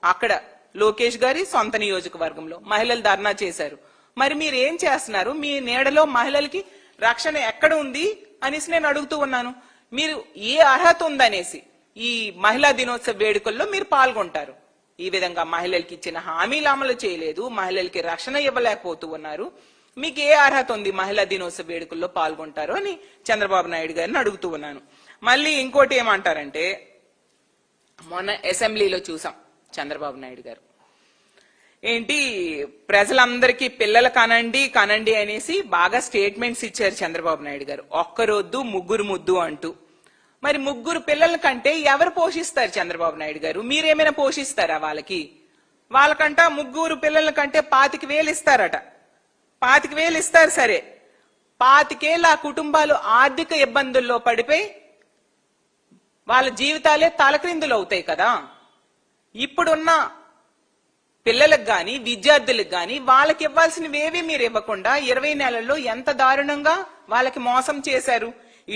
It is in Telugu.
అక్కడ లోకేష్ గారి సొంత నియోజకవర్గంలో మహిళలు ధర్నా చేశారు. మరి మీరు ఏం చేస్తున్నారు? మీ నీడలో మహిళలకి రక్షణ ఎక్కడ ఉంది అనేసి నేను అడుగుతూ ఉన్నాను. మీరు ఏ అర్హత ఉందనేసి ఈ మహిళా దినోత్సవ వేడుకల్లో మీరు పాల్గొంటారు. ఈ విధంగా మహిళలకి ఇచ్చిన హామీలు అమలు చేయలేదు, మహిళలకి రక్షణ ఇవ్వలేకపోతూ ఉన్నారు. మీకు ఏ అర్హత ఉంది మహిళా దినోత్సవ వేడుకల్లో పాల్గొంటారు అని చంద్రబాబు నాయుడు గారిని అడుగుతూ ఉన్నాను. మళ్ళీ ఇంకోటి ఏమంటారంటే, మొన్న అసెంబ్లీలో చూసాం చంద్రబాబు నాయుడు గారు ఏంటి ప్రజలందరికీ పిల్లలు కనండి కనండి అనేసి బాగా స్టేట్మెంట్స్ ఇచ్చారు చంద్రబాబు నాయుడు గారు. ఒక్కరొద్దు ముగ్గురు ముద్దు అంటూ. మరి ముగ్గురు పిల్లల కంటే ఎవరు పోషిస్తారు చంద్రబాబు నాయుడు గారు? మీరేమైనా పోషిస్తారా వాళ్ళకి? వాళ్ళకంట ముగ్గురు పిల్లల కంటే 25,000 ఇస్తారట. 25,000 ఇస్తారు. సరే, 25,000 ఆ కుటుంబాలు ఆర్థిక ఇబ్బందుల్లో పడిపోయి వాళ్ళ జీవితాలే తలక్రిందులు అవుతాయి కదా. ఇప్పుడున్న పిల్లలకు గాని విద్యార్థులకు గాని వాళ్ళకి ఇవ్వాల్సినవేవి మీరు ఇవ్వకుండా 20 నెలల్లో ఎంత దారుణంగా వాళ్ళకి మోసం చేశారు.